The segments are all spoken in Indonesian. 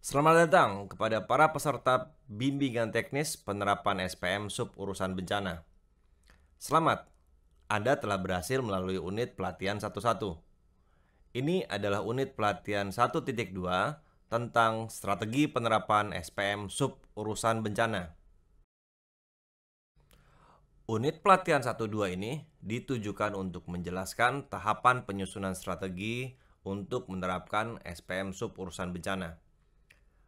Selamat datang kepada para peserta bimbingan teknis penerapan SPM sub urusan bencana. Selamat, Anda telah berhasil melalui unit pelatihan 1.1. Ini adalah unit pelatihan 1.2 tentang strategi penerapan SPM sub urusan bencana. Unit pelatihan 1.2 ini ditujukan untuk menjelaskan tahapan penyusunan strategi untuk menerapkan SPM sub urusan bencana.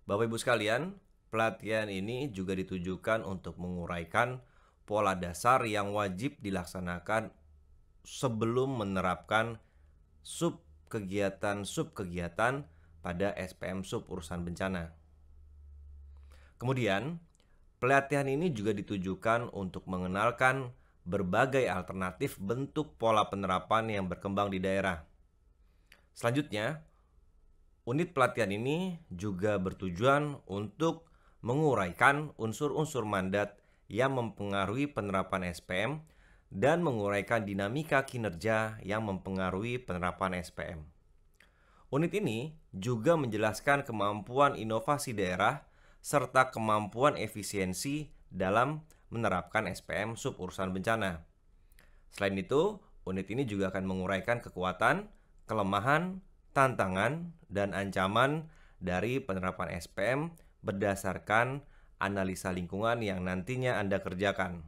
Bapak Ibu sekalian, pelatihan ini juga ditujukan untuk menguraikan pola dasar yang wajib dilaksanakan sebelum menerapkan sub-kegiatan pada SPM sub urusan bencana. Kemudian, pelatihan ini juga ditujukan untuk mengenalkan berbagai alternatif bentuk pola penerapan yang berkembang di daerah. Selanjutnya, unit pelatihan ini juga bertujuan untuk menguraikan unsur-unsur mandat yang mempengaruhi penerapan SPM dan menguraikan dinamika kinerja yang mempengaruhi penerapan SPM. Unit ini juga menjelaskan kemampuan inovasi daerah serta kemampuan efisiensi dalam menerapkan SPM sub urusan bencana. Selain itu, unit ini juga akan menguraikan kekuatan, kelemahan, tantangan, dan ancaman dari penerapan SPM berdasarkan analisa lingkungan yang nantinya Anda kerjakan.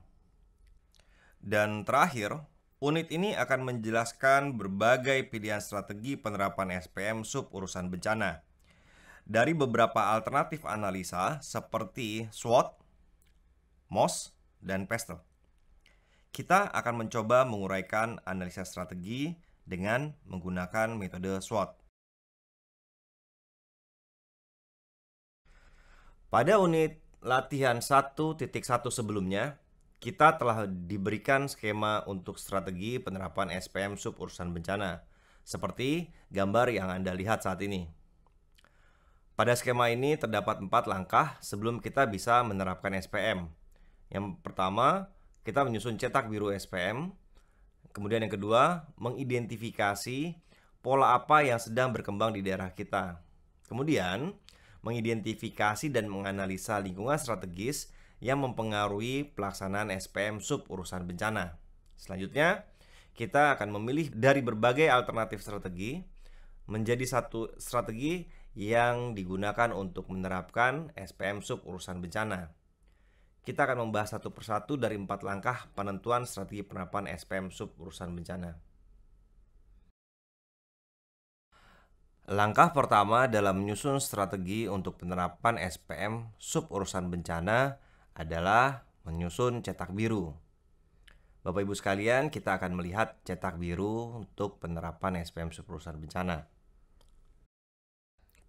Dan terakhir, unit ini akan menjelaskan berbagai pilihan strategi penerapan SPM sub urusan bencana dari beberapa alternatif analisa seperti SWOT, MOS, dan PESTEL. Kita akan mencoba menguraikan analisa strategi dengan menggunakan metode SWOT. Pada unit latihan 1.1 sebelumnya, kita telah diberikan skema untuk strategi penerapan SPM sub urusan bencana, seperti gambar yang Anda lihat saat ini. Pada skema ini terdapat 4 langkah sebelum kita bisa menerapkan SPM. Yang pertama, kita menyusun cetak biru SPM. Kemudian yang kedua, mengidentifikasi pola apa yang sedang berkembang di daerah kita. Kemudian, mengidentifikasi dan menganalisa lingkungan strategis yang mempengaruhi pelaksanaan SPM sub urusan bencana. Selanjutnya, kita akan memilih dari berbagai alternatif strategi menjadi satu strategi yang digunakan untuk menerapkan SPM sub urusan bencana. Kita akan membahas satu persatu dari 4 langkah penentuan strategi penerapan SPM sub urusan bencana. Langkah pertama dalam menyusun strategi untuk penerapan SPM sub urusan bencana adalah menyusun cetak biru. Bapak Ibu sekalian, kita akan melihat cetak biru untuk penerapan SPM sub urusan bencana.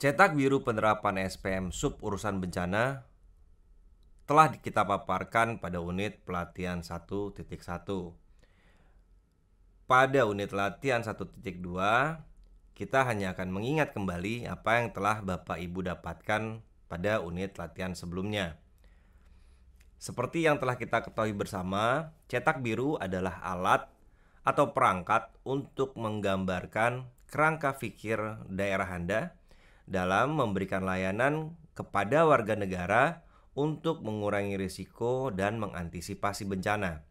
Cetak biru penerapan SPM sub urusan bencana telah kita paparkan pada unit pelatihan 1.1. Pada unit latihan 1.2, kita hanya akan mengingat kembali apa yang telah Bapak Ibu dapatkan pada unit latihan sebelumnya. Seperti yang telah kita ketahui bersama, cetak biru adalah alat atau perangkat untuk menggambarkan kerangka pikir daerah Anda dalam memberikan layanan kepada warga negara untuk mengurangi risiko dan mengantisipasi bencana.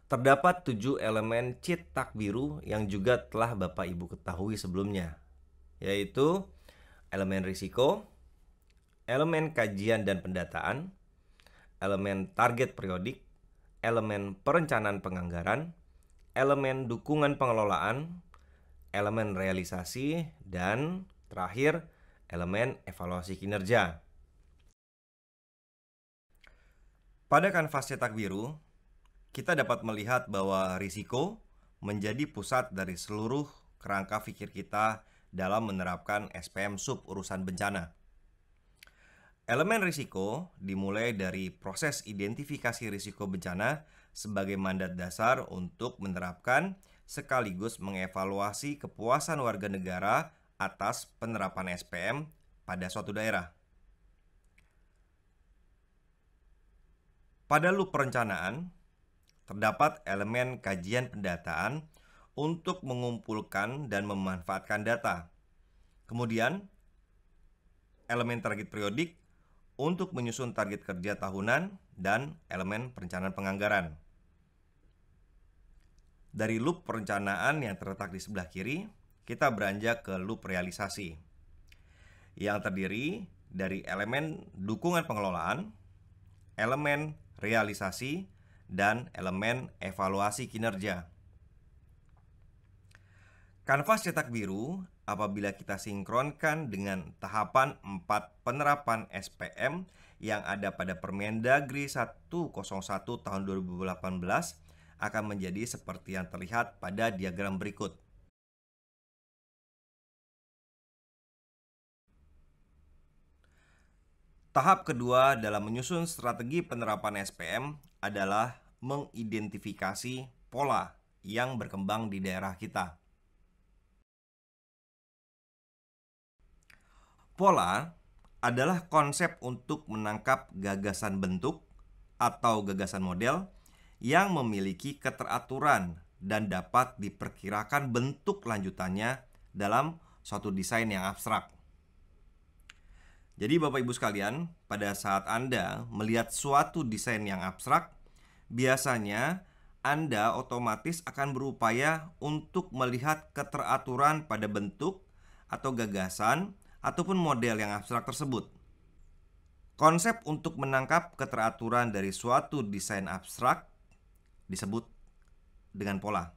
Terdapat 7 elemen cetak biru yang juga telah Bapak Ibu ketahui sebelumnya, yaitu elemen risiko, elemen kajian dan pendataan, elemen target periodik, elemen perencanaan penganggaran, elemen dukungan pengelolaan, elemen realisasi, dan terakhir elemen evaluasi kinerja. Pada kanvas cetak biru, kita dapat melihat bahwa risiko menjadi pusat dari seluruh kerangka pikir kita dalam menerapkan SPM sub urusan bencana. Elemen risiko dimulai dari proses identifikasi risiko bencana sebagai mandat dasar untuk menerapkan sekaligus mengevaluasi kepuasan warga negara atas penerapan SPM pada suatu daerah. Pada loop perencanaan, terdapat elemen kajian pendataan untuk mengumpulkan dan memanfaatkan data. Kemudian, elemen target periodik untuk menyusun target kerja tahunan, dan elemen perencanaan penganggaran. Dari loop perencanaan yang terletak di sebelah kiri, kita beranjak ke loop realisasi, yang terdiri dari elemen dukungan pengelolaan, elemen realisasi, dan elemen evaluasi kinerja. Kanvas cetak biru apabila kita sinkronkan dengan tahapan 4 penerapan SPM yang ada pada Permendagri 101 tahun 2018 akan menjadi seperti yang terlihat pada diagram berikut. Tahap kedua dalam menyusun strategi penerapan SPM adalah mengidentifikasi pola yang berkembang di daerah kita. Pola adalah konsep untuk menangkap gagasan bentuk atau gagasan model yang memiliki keteraturan dan dapat diperkirakan bentuk lanjutannya dalam suatu desain yang abstrak. Jadi Bapak Ibu sekalian, pada saat Anda melihat suatu desain yang abstrak, biasanya Anda otomatis akan berupaya untuk melihat keteraturan pada bentuk atau gagasan ataupun model yang abstrak tersebut. Konsep untuk menangkap keteraturan dari suatu desain abstrak disebut dengan pola.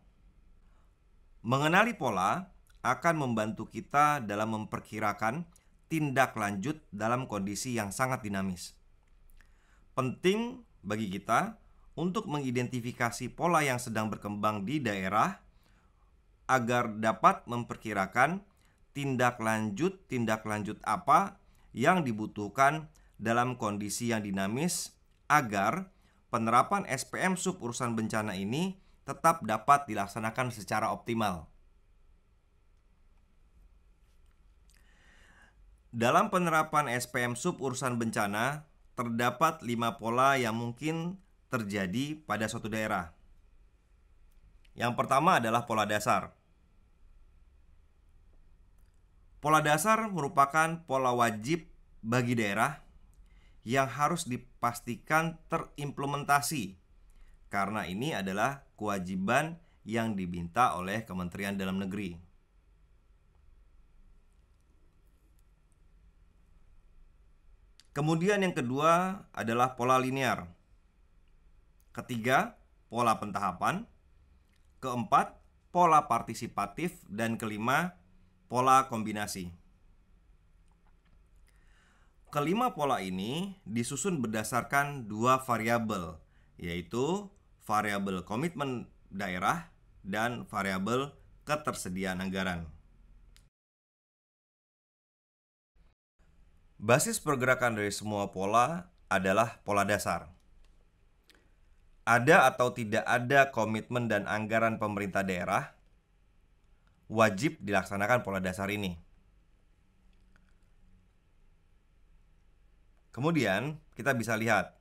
Mengenali pola akan membantu kita dalam memperkirakan tindak lanjut dalam kondisi yang sangat dinamis. Penting bagi kita untuk mengidentifikasi pola yang sedang berkembang di daerah agar dapat memperkirakan tindak lanjut apa yang dibutuhkan dalam kondisi yang dinamis agar penerapan SPM sub urusan bencana ini tetap dapat dilaksanakan secara optimal. Dalam penerapan SPM sub urusan bencana, terdapat 5 pola yang mungkin terjadi pada suatu daerah. Yang pertama adalah pola dasar. Pola dasar merupakan pola wajib bagi daerah yang harus dipastikan terimplementasi, karena ini adalah kewajiban yang diminta oleh Kementerian Dalam Negeri. Kemudian yang kedua adalah pola linear. Ketiga, pola pentahapan. Keempat, pola partisipatif. Dan kelima, pola kombinasi. Kelima pola ini disusun berdasarkan 2 variabel, yaitu variabel komitmen daerah dan variabel ketersediaan anggaran. Basis pergerakan dari semua pola adalah pola dasar. Ada atau tidak ada komitmen dan anggaran pemerintah daerah, wajib dilaksanakan pola dasar ini. Kemudian kita bisa lihat,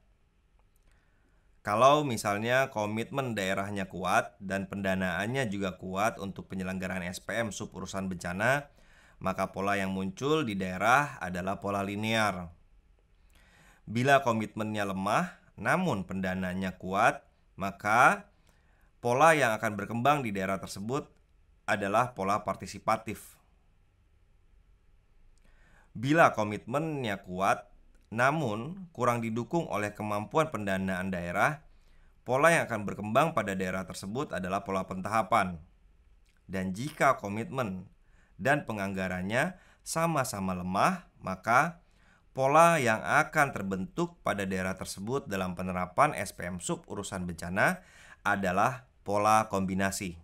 kalau misalnya komitmen daerahnya kuat dan pendanaannya juga kuat untuk penyelenggaraan SPM sub urusan bencana, maka pola yang muncul di daerah adalah pola linear. Bila komitmennya lemah namun pendanaannya kuat, maka pola yang akan berkembang di daerah tersebut adalah pola partisipatif. Bila komitmennya kuat namun kurang didukung oleh kemampuan pendanaan daerah, pola yang akan berkembang pada daerah tersebut adalah pola pentahapan. Dan jika komitmen dan penganggarannya sama-sama lemah, maka pola yang akan terbentuk pada daerah tersebut dalam penerapan SPM sub urusan bencana adalah pola kombinasi.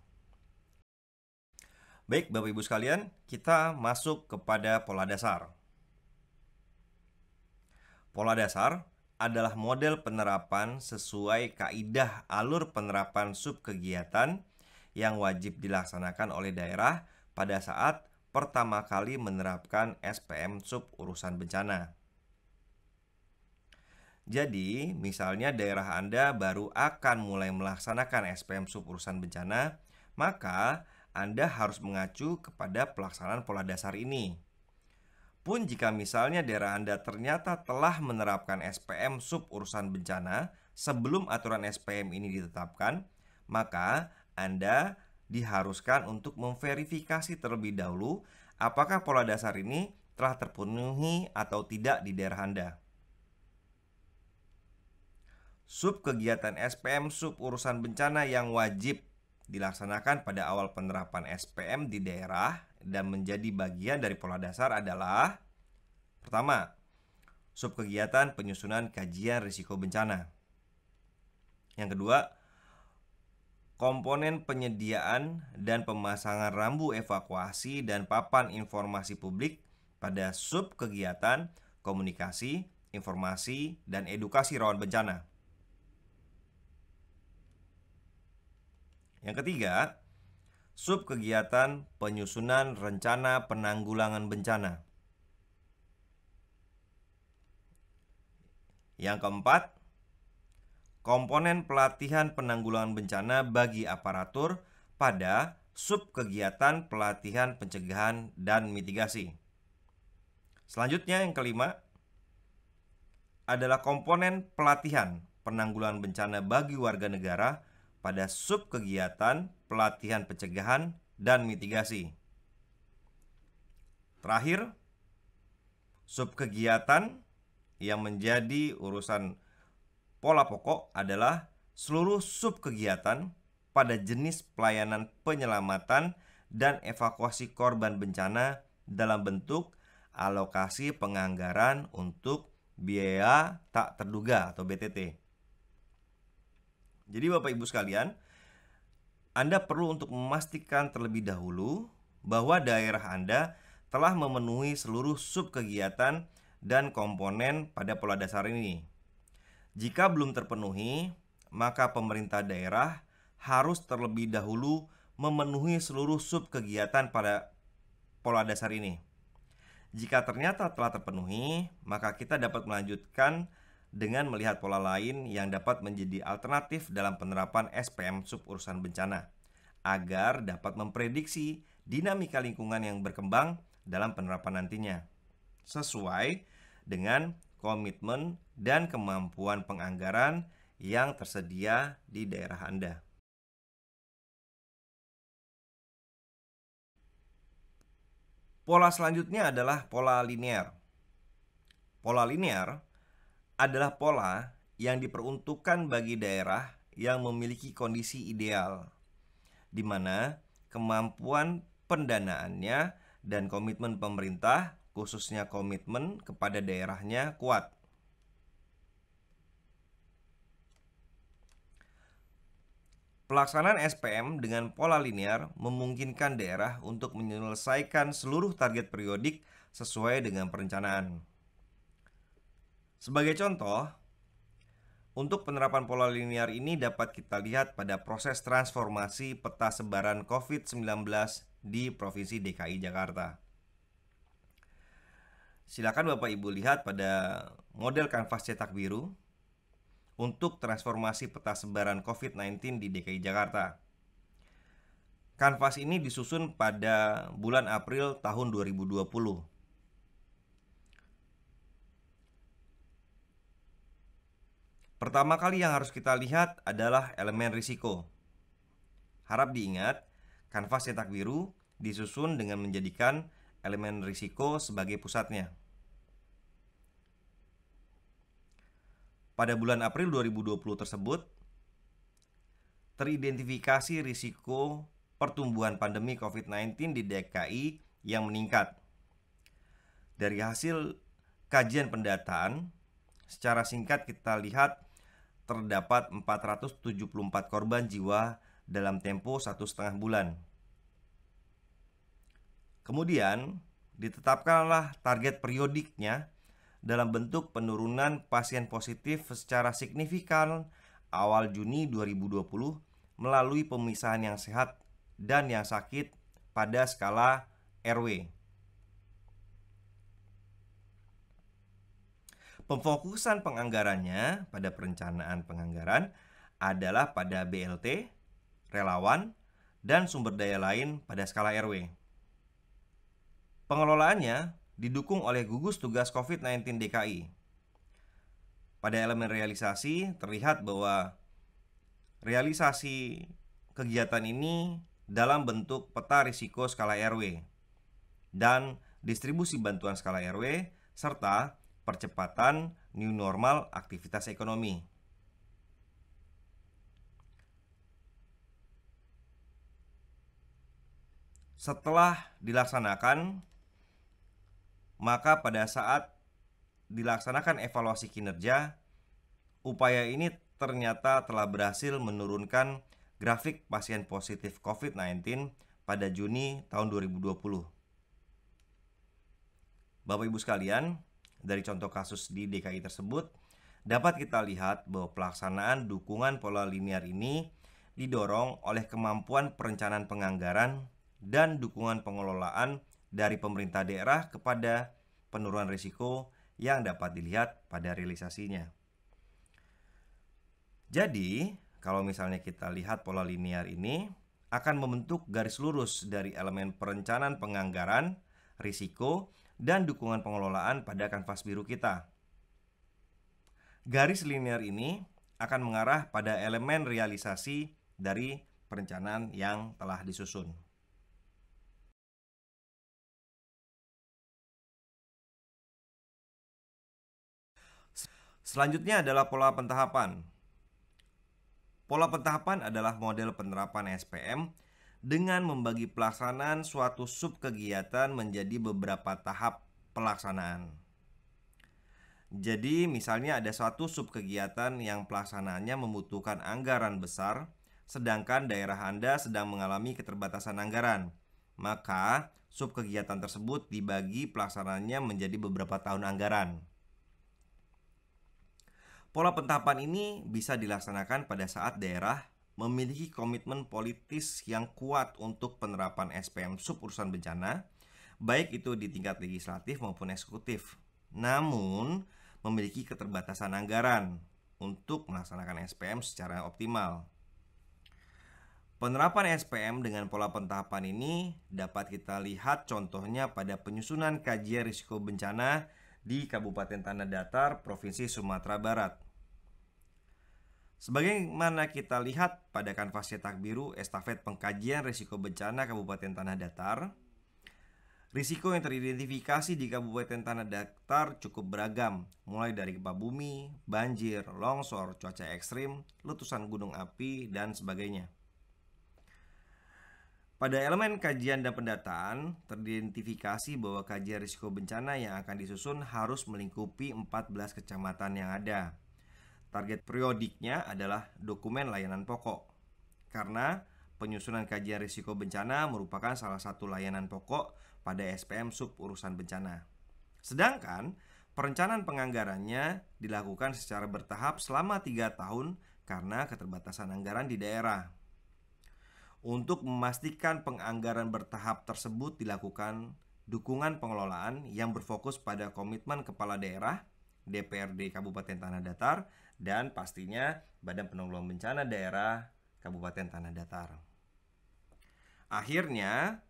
Baik Bapak Ibu sekalian, kita masuk kepada pola dasar. Pola dasar adalah model penerapan sesuai kaidah alur penerapan sub kegiatan yang wajib dilaksanakan oleh daerah pada saat pertama kali menerapkan SPM sub urusan bencana. Jadi, misalnya daerah Anda baru akan mulai melaksanakan SPM sub urusan bencana, maka Anda harus mengacu kepada pelaksanaan pola dasar ini. pun jika misalnya daerah Anda ternyata telah menerapkan SPM sub urusan bencana sebelum aturan SPM ini ditetapkan, maka Anda diharuskan untuk memverifikasi terlebih dahulu apakah pola dasar ini telah terpenuhi atau tidak di daerah Anda. Sub kegiatan SPM sub urusan bencana yang wajib dilaksanakan pada awal penerapan SPM di daerah dan menjadi bagian dari pola dasar adalah: pertama, sub kegiatan penyusunan kajian risiko bencana. Yang kedua, komponen penyediaan dan pemasangan rambu evakuasi dan papan informasi publik pada sub kegiatan komunikasi, informasi, dan edukasi rawan bencana. Yang ketiga, sub kegiatan penyusunan rencana penanggulangan bencana. Yang keempat, komponen pelatihan penanggulangan bencana bagi aparatur pada sub kegiatan pelatihan pencegahan dan mitigasi. Selanjutnya yang kelima adalah komponen pelatihan penanggulangan bencana bagi warga negara pada sub kegiatan pelatihan pencegahan dan mitigasi. Terakhir, sub kegiatan yang menjadi urusan pola pokok adalah seluruh sub kegiatan pada jenis pelayanan penyelamatan dan evakuasi korban bencana dalam bentuk alokasi penganggaran untuk biaya tak terduga atau BTT. Jadi Bapak Ibu sekalian, Anda perlu untuk memastikan terlebih dahulu bahwa daerah Anda telah memenuhi seluruh sub kegiatan dan komponen pada pola dasar ini. Jika belum terpenuhi, maka pemerintah daerah harus terlebih dahulu memenuhi seluruh sub kegiatan pada pola dasar ini. Jika ternyata telah terpenuhi, maka kita dapat melanjutkan dengan melihat pola lain yang dapat menjadi alternatif dalam penerapan SPM sub urusan bencana, agar dapat memprediksi dinamika lingkungan yang berkembang dalam penerapan nantinya, sesuai dengan komitmen dan kemampuan penganggaran yang tersedia di daerah Anda. Pola selanjutnya adalah pola linear. Pola linear adalah pola yang diperuntukkan bagi daerah yang memiliki kondisi ideal, di mana kemampuan pendanaannya dan komitmen pemerintah, khususnya komitmen kepada daerahnya, kuat. Pelaksanaan SPM dengan pola linear memungkinkan daerah untuk menyelesaikan seluruh target periodik sesuai dengan perencanaan. Sebagai contoh, untuk penerapan pola linear ini dapat kita lihat pada proses transformasi peta sebaran COVID-19 di Provinsi DKI Jakarta. Silakan Bapak Ibu lihat pada model kanvas cetak biru untuk transformasi peta sebaran COVID-19 di DKI Jakarta. Kanvas ini disusun pada bulan April tahun 2020. Pertama kali yang harus kita lihat adalah elemen risiko. Harap diingat, kanvas cetak biru disusun dengan menjadikan elemen risiko sebagai pusatnya. Pada bulan April 2020 tersebut, teridentifikasi risiko pertumbuhan pandemi COVID-19 di DKI yang meningkat. Dari hasil kajian pendataan, secara singkat kita lihat terdapat 474 korban jiwa dalam tempo 1,5 bulan. Kemudian ditetapkanlah target periodiknya dalam bentuk penurunan pasien positif secara signifikan awal Juni 2020 melalui pemisahan yang sehat dan yang sakit pada skala RW. Pemfokusan penganggarannya pada perencanaan penganggaran adalah pada BLT, relawan, dan sumber daya lain pada skala RW. Pengelolaannya didukung oleh gugus tugas COVID-19 DKI. Pada elemen realisasi terlihat bahwa realisasi kegiatan ini dalam bentuk peta risiko skala RW dan distribusi bantuan skala RW serta percepatan new normal aktivitas ekonomi. Setelah dilaksanakan, maka pada saat dilaksanakan evaluasi kinerja, upaya ini ternyata telah berhasil menurunkan grafik pasien positif COVID-19 pada Juni tahun 2020. Bapak Ibu sekalian, dari contoh kasus di DKI tersebut, dapat kita lihat bahwa pelaksanaan dukungan pola linear ini didorong oleh kemampuan perencanaan penganggaran dan dukungan pengelolaan dari pemerintah daerah kepada penurunan risiko yang dapat dilihat pada realisasinya. Jadi, kalau misalnya kita lihat pola linear ini akan membentuk garis lurus dari elemen perencanaan penganggaran, risiko, dan dukungan pengelolaan pada kanvas biru kita. Garis linear ini akan mengarah pada elemen realisasi dari perencanaan yang telah disusun. Selanjutnya adalah pola pentahapan. Pola pentahapan adalah model penerapan SPM dengan membagi pelaksanaan suatu subkegiatan menjadi beberapa tahap pelaksanaan. Jadi misalnya ada suatu subkegiatan yang pelaksanaannya membutuhkan anggaran besar, sedangkan daerah Anda sedang mengalami keterbatasan anggaran. Maka subkegiatan tersebut dibagi pelaksanaannya menjadi beberapa tahun anggaran. Pola pentahapan ini bisa dilaksanakan pada saat daerah memiliki komitmen politis yang kuat untuk penerapan SPM suburusan bencana, baik itu di tingkat legislatif maupun eksekutif. Namun, memiliki keterbatasan anggaran untuk melaksanakan SPM secara optimal. Penerapan SPM dengan pola pentahapan ini dapat kita lihat contohnya pada penyusunan kajian risiko bencana di Kabupaten Tanah Datar, Provinsi Sumatera Barat. Sebagaimana kita lihat pada kanvas cetak biru estafet pengkajian risiko bencana Kabupaten Tanah Datar, risiko yang teridentifikasi di Kabupaten Tanah Datar cukup beragam, mulai dari gempa bumi, banjir, longsor, cuaca ekstrim, letusan gunung api, dan sebagainya. Pada elemen kajian dan pendataan, teridentifikasi bahwa kajian risiko bencana yang akan disusun harus melingkupi 14 kecamatan yang ada. Target periodiknya adalah dokumen layanan pokok, karena penyusunan kajian risiko bencana merupakan salah satu layanan pokok pada SPM suburusan bencana. Sedangkan perencanaan penganggarannya dilakukan secara bertahap selama 3 tahun karena keterbatasan anggaran di daerah. Untuk memastikan penganggaran bertahap tersebut dilakukan dukungan pengelolaan yang berfokus pada komitmen kepala daerah, DPRD Kabupaten Tanah Datar, dan pastinya Badan Penanggulangan Bencana Daerah Kabupaten Tanah Datar. Akhirnya,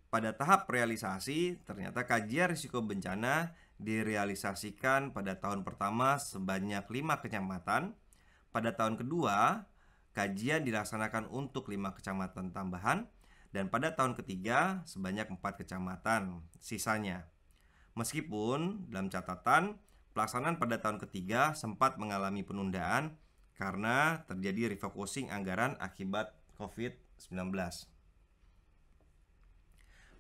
pada tahap realisasi, ternyata kajian risiko bencana direalisasikan pada tahun pertama sebanyak 5 kecamatan. Pada tahun kedua, kajian dilaksanakan untuk 5 kecamatan tambahan, dan pada tahun ketiga sebanyak 4 kecamatan sisanya. Meskipun dalam catatan, pelaksanaan pada tahun ketiga sempat mengalami penundaan karena terjadi refocusing anggaran akibat COVID-19.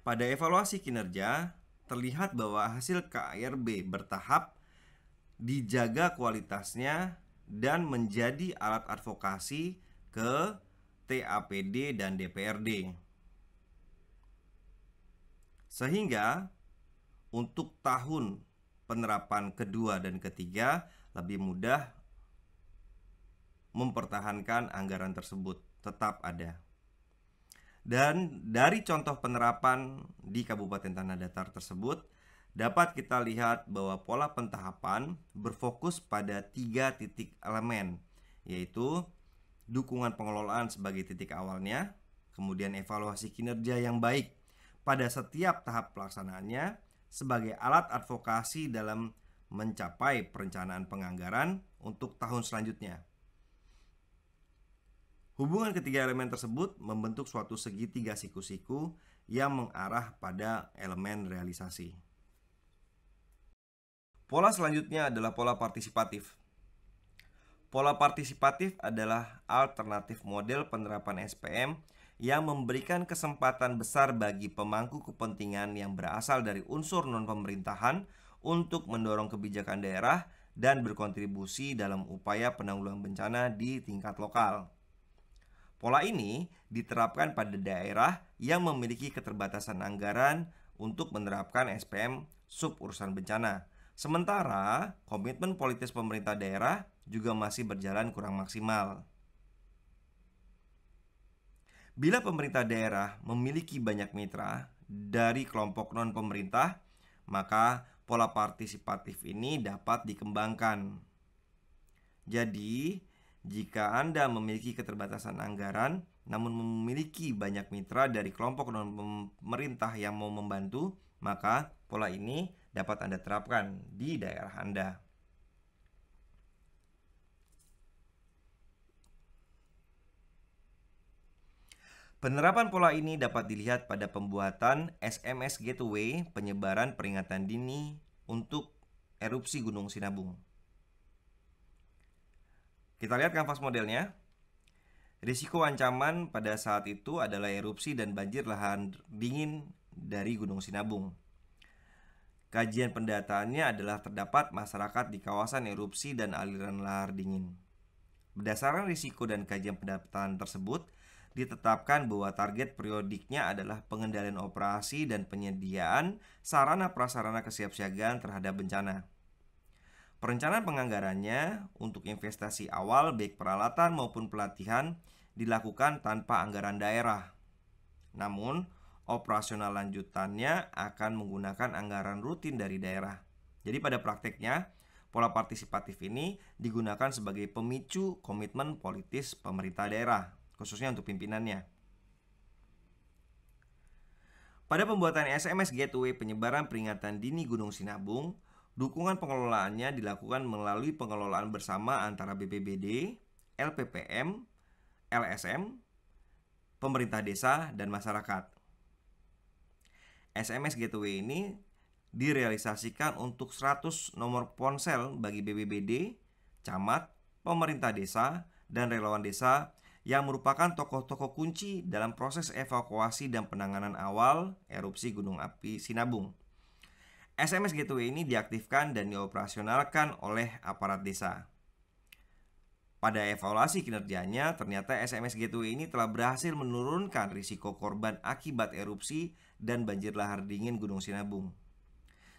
Pada evaluasi kinerja, terlihat bahwa hasil KRB bertahap dijaga kualitasnya dan menjadi alat advokasi ke TAPD dan DPRD. Sehingga untuk tahun penerapan kedua dan ketiga lebih mudah mempertahankan anggaran tersebut tetap ada. Dan dari contoh penerapan di Kabupaten Tanah Datar tersebut dapat kita lihat bahwa pola pentahapan berfokus pada 3 titik elemen, yaitu dukungan pengelolaan sebagai titik awalnya, kemudian evaluasi kinerja yang baik pada setiap tahap pelaksanaannya sebagai alat advokasi dalam mencapai perencanaan penganggaran untuk tahun selanjutnya. Hubungan ketiga elemen tersebut membentuk suatu segitiga siku-siku yang mengarah pada elemen realisasi. Pola selanjutnya adalah pola partisipatif. Pola partisipatif adalah alternatif model penerapan SPM yang memberikan kesempatan besar bagi pemangku kepentingan yang berasal dari unsur non-pemerintahan untuk mendorong kebijakan daerah dan berkontribusi dalam upaya penanggulangan bencana di tingkat lokal. Pola ini diterapkan pada daerah yang memiliki keterbatasan anggaran untuk menerapkan SPM sub urusan bencana. Sementara komitmen politis pemerintah daerah juga masih berjalan kurang maksimal. Bila pemerintah daerah memiliki banyak mitra dari kelompok non-pemerintah, maka pola partisipatif ini dapat dikembangkan. Jadi, jika Anda memiliki keterbatasan anggaran, namun memiliki banyak mitra dari kelompok non-pemerintah yang mau membantu, maka pola ini dapat Anda terapkan di daerah Anda. Penerapan pola ini dapat dilihat pada pembuatan SMS Gateway penyebaran peringatan dini untuk erupsi Gunung Sinabung. Kita lihat kanvas modelnya. Risiko ancaman pada saat itu adalah erupsi dan banjir lahar dingin dari Gunung Sinabung. Kajian pendataannya adalah terdapat masyarakat di kawasan erupsi dan aliran lahar dingin. Berdasarkan risiko dan kajian pendataan tersebut, ditetapkan bahwa target periodiknya adalah pengendalian operasi dan penyediaan sarana prasarana kesiapsiagaan terhadap bencana. Perencanaan penganggarannya untuk investasi awal baik peralatan maupun pelatihan dilakukan tanpa anggaran daerah. Namun, operasional lanjutannya akan menggunakan anggaran rutin dari daerah. Jadi pada prakteknya, pola partisipatif ini digunakan sebagai pemicu komitmen politis pemerintah daerah, khususnya untuk pimpinannya. Pada pembuatan SMS Gateway penyebaran peringatan dini Gunung Sinabung, dukungan pengelolaannya dilakukan melalui pengelolaan bersama antara BPBD, LPPM, LSM, pemerintah desa, dan masyarakat. SMS Gateway ini direalisasikan untuk 100 nomor ponsel bagi BPBD, camat, pemerintah desa, dan relawan desa yang merupakan tokoh-tokoh kunci dalam proses evakuasi dan penanganan awal erupsi Gunung Api Sinabung. SMS Gateway ini diaktifkan dan dioperasionalkan oleh aparat desa. Pada evaluasi kinerjanya, ternyata SMS Gateway ini telah berhasil menurunkan risiko korban akibat erupsi dan banjir lahar dingin Gunung Sinabung.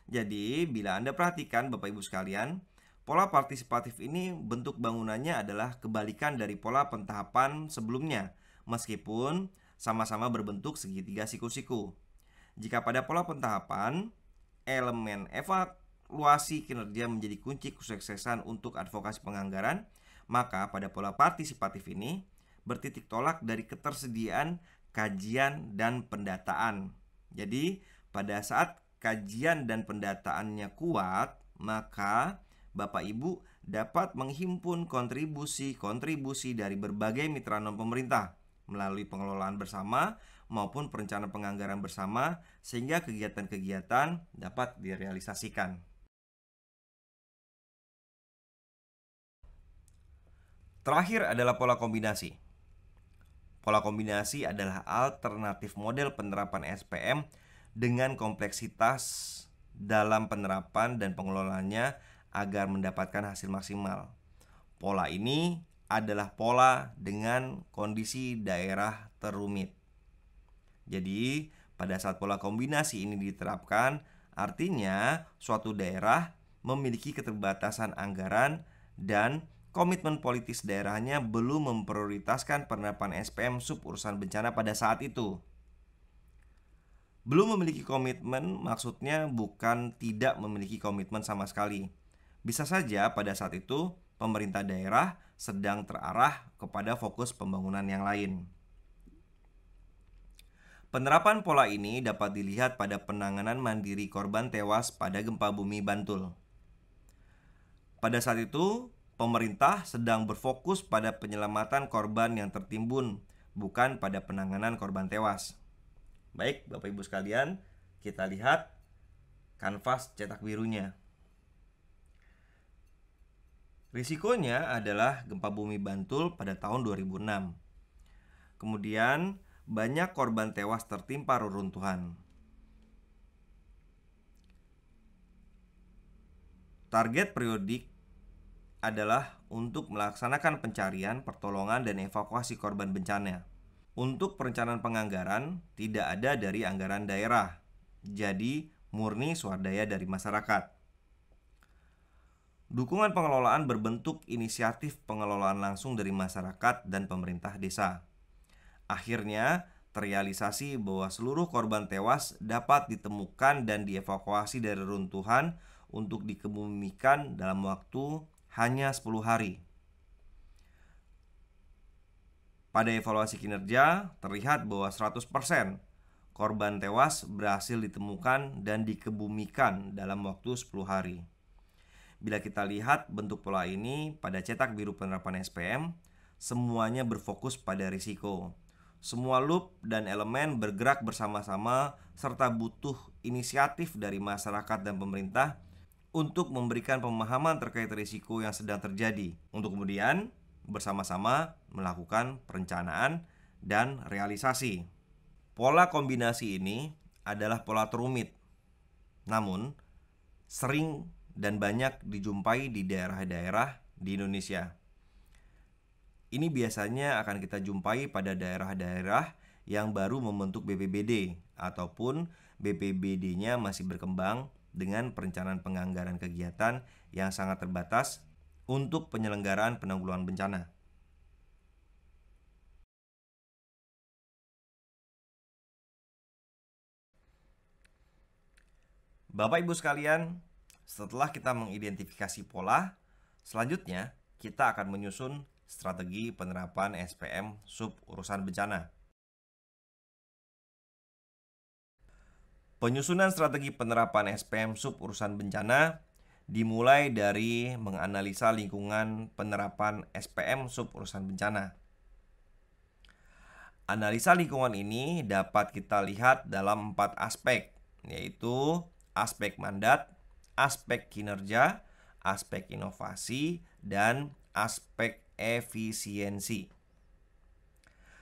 Jadi, bila Anda perhatikan Bapak Ibu sekalian, pola partisipatif ini bentuk bangunannya adalah kebalikan dari pola pentahapan sebelumnya, meskipun sama-sama berbentuk segitiga siku-siku. Jika pada pola pentahapan, elemen evaluasi kinerja menjadi kunci kesuksesan untuk advokasi penganggaran, maka pada pola partisipatif ini bertitik tolak dari ketersediaan kajian dan pendataan. Jadi, pada saat kajian dan pendataannya kuat, maka Bapak Ibu dapat menghimpun kontribusi dari berbagai mitra non-pemerintah melalui pengelolaan bersama maupun perencanaan penganggaran bersama sehingga kegiatan-kegiatan dapat direalisasikan. Terakhir adalah pola kombinasi. Pola kombinasi adalah alternatif model penerapan SPM dengan kompleksitas dalam penerapan dan pengelolaannya agar mendapatkan hasil maksimal. Pola ini adalah pola dengan kondisi daerah terumit. Jadi, pada saat pola kombinasi ini diterapkan, artinya suatu daerah memiliki keterbatasan anggaran dan komitmen politis daerahnya belum memprioritaskan penerapan SPM sub urusan bencana pada saat itu. Belum memiliki komitmen maksudnya bukan tidak memiliki komitmen sama sekali. Bisa saja pada saat itu pemerintah daerah sedang terarah kepada fokus pembangunan yang lain. Penerapan pola ini dapat dilihat pada penanganan mandiri korban tewas pada gempa bumi Bantul. Pada saat itu, pemerintah sedang berfokus pada penyelamatan korban yang tertimbun, bukan pada penanganan korban tewas. Baik, Bapak Ibu sekalian, kita lihat kanvas cetak birunya. Risikonya adalah gempa bumi Bantul pada tahun 2006. Kemudian, banyak korban tewas tertimpa reruntuhan. Target periodik adalah untuk melaksanakan pencarian, pertolongan, dan evakuasi korban bencana. Untuk perencanaan penganggaran, tidak ada dari anggaran daerah, jadi murni swadaya dari masyarakat. Dukungan pengelolaan berbentuk inisiatif pengelolaan langsung dari masyarakat dan pemerintah desa. Akhirnya, terrealisasi bahwa seluruh korban tewas dapat ditemukan dan dievakuasi dari runtuhan untuk dikebumikan dalam waktu hanya 10 hari. Pada evaluasi kinerja, terlihat bahwa 100% korban tewas berhasil ditemukan dan dikebumikan dalam waktu 10 hari. Bila kita lihat bentuk pola ini pada cetak biru penerapan SPM, semuanya berfokus pada risiko. Semua loop dan elemen bergerak bersama-sama serta butuh inisiatif dari masyarakat dan pemerintah untuk memberikan pemahaman terkait risiko yang sedang terjadi, untuk kemudian bersama-sama melakukan perencanaan dan realisasi. Pola kombinasi ini adalah pola terumit, namun sering dan banyak dijumpai di daerah-daerah di Indonesia. Ini biasanya akan kita jumpai pada daerah-daerah yang baru membentuk BPBD ataupun BPBD-nya masih berkembang dengan perencanaan penganggaran kegiatan yang sangat terbatas untuk penyelenggaraan penanggulangan bencana. Bapak Ibu sekalian, setelah kita mengidentifikasi pola, selanjutnya kita akan menyusun strategi penerapan SPM sub urusan bencana. Penyusunan strategi penerapan SPM sub urusan bencana dimulai dari menganalisa lingkungan penerapan SPM sub urusan bencana. Analisa lingkungan ini dapat kita lihat dalam 4 aspek, yaitu aspek mandat, aspek kinerja, aspek inovasi, dan aspek efisiensi.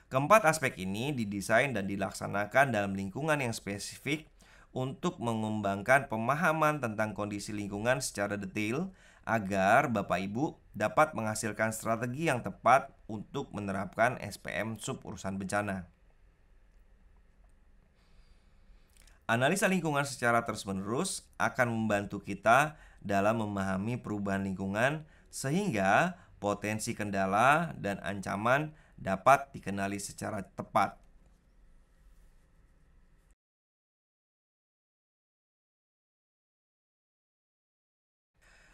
Keempat aspek ini didesain dan dilaksanakan dalam lingkungan yang spesifik untuk mengembangkan pemahaman tentang kondisi lingkungan secara detail agar Bapak Ibu dapat menghasilkan strategi yang tepat untuk menerapkan SPM sub urusan bencana. Analisa lingkungan secara terus-menerus akan membantu kita dalam memahami perubahan lingkungan sehingga potensi kendala dan ancaman dapat dikenali secara tepat.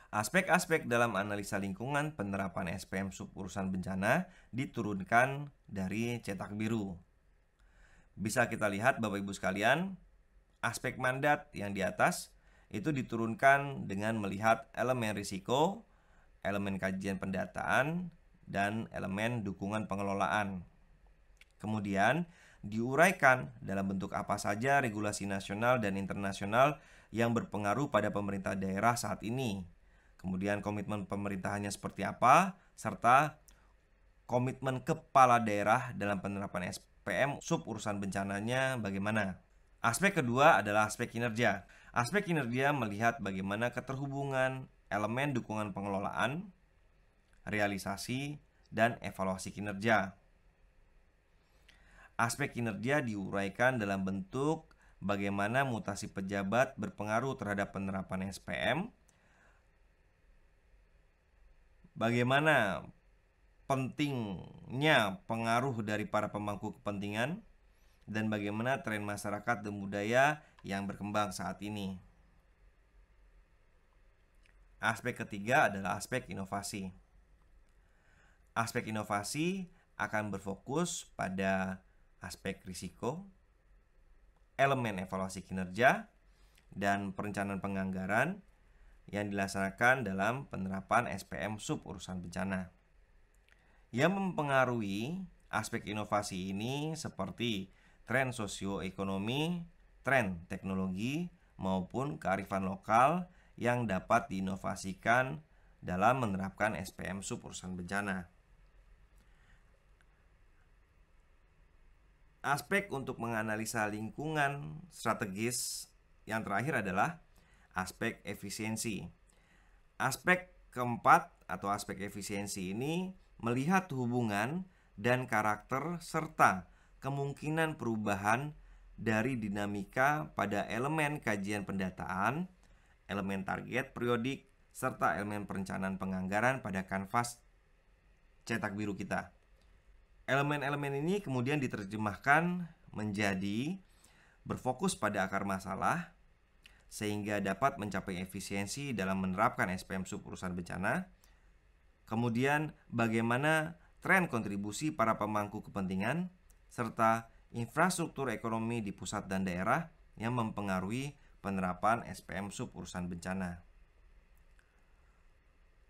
Aspek-aspek dalam analisa lingkungan penerapan SPM sub urusan bencana diturunkan dari cetak biru. Bisa kita lihat Bapak Ibu sekalian, aspek mandat yang di atas itu diturunkan dengan melihat elemen risiko, elemen kajian pendataan, dan elemen dukungan pengelolaan. Kemudian diuraikan dalam bentuk apa saja regulasi nasional dan internasional yang berpengaruh pada pemerintah daerah saat ini. Kemudian komitmen pemerintahannya seperti apa, serta komitmen kepala daerah dalam penerapan SPM sub urusan bencananya bagaimana. Aspek kedua adalah aspek kinerja. Aspek kinerja melihat bagaimana keterhubungan elemen dukungan pengelolaan, realisasi, dan evaluasi kinerja. Aspek kinerja diuraikan dalam bentuk bagaimana mutasi pejabat berpengaruh terhadap penerapan SPM, bagaimana pentingnya pengaruh dari para pemangku kepentingan, dan bagaimana tren masyarakat dan budaya yang berkembang saat ini. Aspek ketiga adalah aspek inovasi. Aspek inovasi akan berfokus pada aspek risiko, elemen evaluasi kinerja, dan perencanaan penganggaran yang dilaksanakan dalam penerapan SPM sub urusan bencana. Yang mempengaruhi aspek inovasi ini seperti tren sosioekonomi, tren teknologi, maupun kearifan lokal yang dapat diinovasikan dalam menerapkan SPM sub urusan bencana. Aspek untuk menganalisa lingkungan strategis yang terakhir adalah aspek efisiensi. Aspek keempat atau aspek efisiensi ini melihat hubungan dan karakter serta kemungkinan perubahan dari dinamika pada elemen kajian pendataan, elemen target periodik, serta elemen perencanaan penganggaran pada kanvas cetak biru kita. Elemen-elemen ini kemudian diterjemahkan menjadi berfokus pada akar masalah sehingga dapat mencapai efisiensi dalam menerapkan SPM sub urusan bencana. Kemudian bagaimana tren kontribusi para pemangku kepentingan serta infrastruktur ekonomi di pusat dan daerah yang mempengaruhi penerapan SPM sub urusan bencana.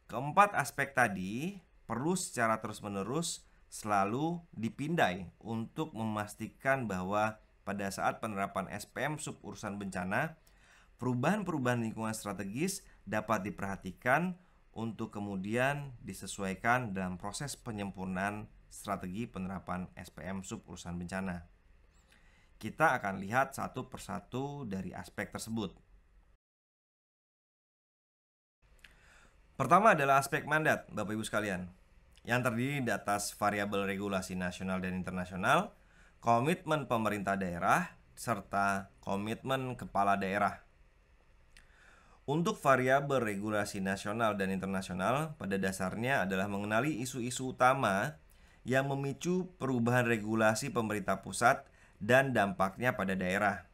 Keempat aspek tadi perlu secara terus-menerus selalu dipindai untuk memastikan bahwa pada saat penerapan SPM sub urusan bencana, perubahan-perubahan lingkungan strategis dapat diperhatikan untuk kemudian disesuaikan dalam proses penyempurnaan strategi penerapan SPM sub urusan bencana. Kita akan lihat satu persatu dari aspek tersebut. Pertama adalah aspek mandat, Bapak Ibu sekalian, yang terdiri di atas variabel regulasi nasional dan internasional, komitmen pemerintah daerah, serta komitmen kepala daerah. Untuk variabel regulasi nasional dan internasional, pada dasarnya adalah mengenali isu-isu utama yang memicu perubahan regulasi pemerintah pusat dan dampaknya pada daerah.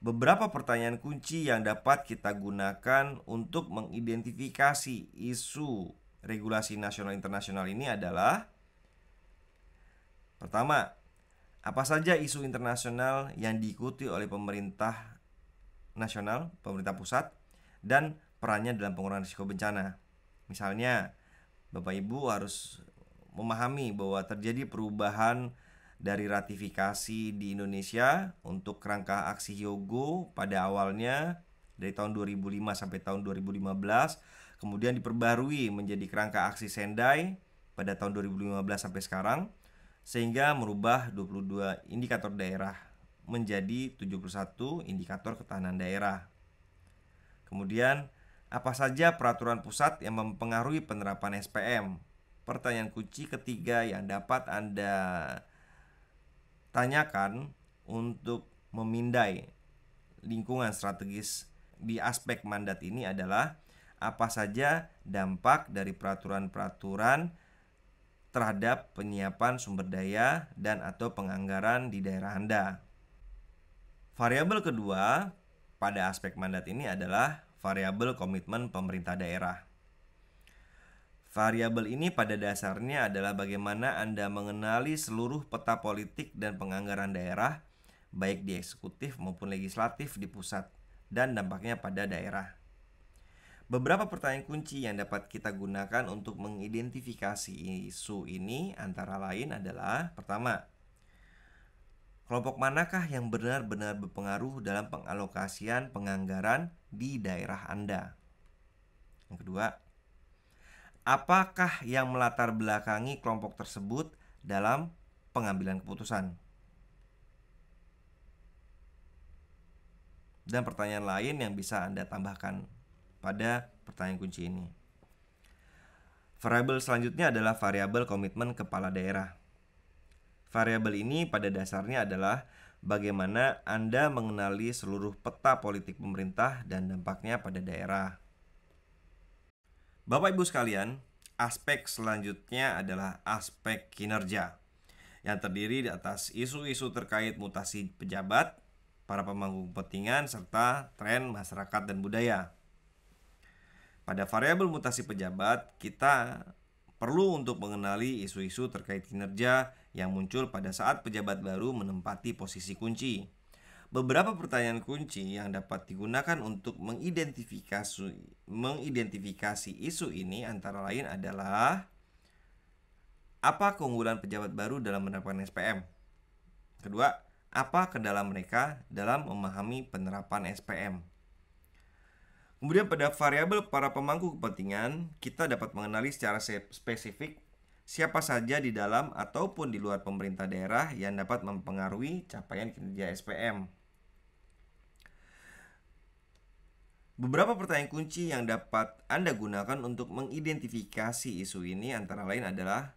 Beberapa pertanyaan kunci yang dapat kita gunakan untuk mengidentifikasi isu regulasi nasional internasional ini adalah: pertama, apa saja isu internasional yang diikuti oleh pemerintah nasional, pemerintah pusat, dan perannya dalam pengurangan risiko bencana. Misalnya, Bapak Ibu harus memahami bahwa terjadi perubahan dari ratifikasi di Indonesia untuk kerangka aksi Hyogo pada awalnya dari tahun 2005 sampai tahun 2015, kemudian diperbarui menjadi kerangka aksi Sendai pada tahun 2015 sampai sekarang, sehingga merubah 22 indikator daerah menjadi 71 indikator ketahanan daerah. Kemudian, apa saja peraturan pusat yang mempengaruhi penerapan SPM? Pertanyaan kunci ketiga yang dapat Anda tanyakan untuk memindai lingkungan strategis di aspek mandat ini adalah: apa saja dampak dari peraturan-peraturan terhadap penyiapan sumber daya dan atau penganggaran di daerah Anda. Variabel kedua pada aspek mandat ini adalah variabel komitmen pemerintah daerah. Variabel ini pada dasarnya adalah bagaimana Anda mengenali seluruh peta politik dan penganggaran daerah, baik di eksekutif maupun legislatif di pusat, dan dampaknya pada daerah. Beberapa pertanyaan kunci yang dapat kita gunakan untuk mengidentifikasi isu ini antara lain adalah: pertama, kelompok manakah yang benar-benar berpengaruh dalam pengalokasian penganggaran di daerah Anda? Yang kedua, apakah yang melatar belakangi kelompok tersebut dalam pengambilan keputusan? Dan pertanyaan lain yang bisa Anda tambahkan pada pertanyaan kunci ini. Variabel selanjutnya adalah variabel komitmen kepala daerah. Variabel ini pada dasarnya adalah bagaimana Anda mengenali seluruh peta politik pemerintah dan dampaknya pada daerah. Bapak Ibu sekalian, aspek selanjutnya adalah aspek kinerja, yang terdiri di atas isu-isu terkait mutasi pejabat, para pemangku kepentingan, serta tren masyarakat dan budaya. Pada variabel mutasi pejabat, kita perlu untuk mengenali isu-isu terkait kinerja yang muncul pada saat pejabat baru menempati posisi kunci. Beberapa pertanyaan kunci yang dapat digunakan untuk mengidentifikasi isu ini antara lain adalah: apa keunggulan pejabat baru dalam menerapkan SPM? Kedua, apa kendala mereka dalam memahami penerapan SPM? Kemudian pada variabel para pemangku kepentingan, kita dapat mengenali secara spesifik siapa saja di dalam ataupun di luar pemerintah daerah yang dapat mempengaruhi capaian kinerja SPM. Beberapa pertanyaan kunci yang dapat Anda gunakan untuk mengidentifikasi isu ini antara lain adalah: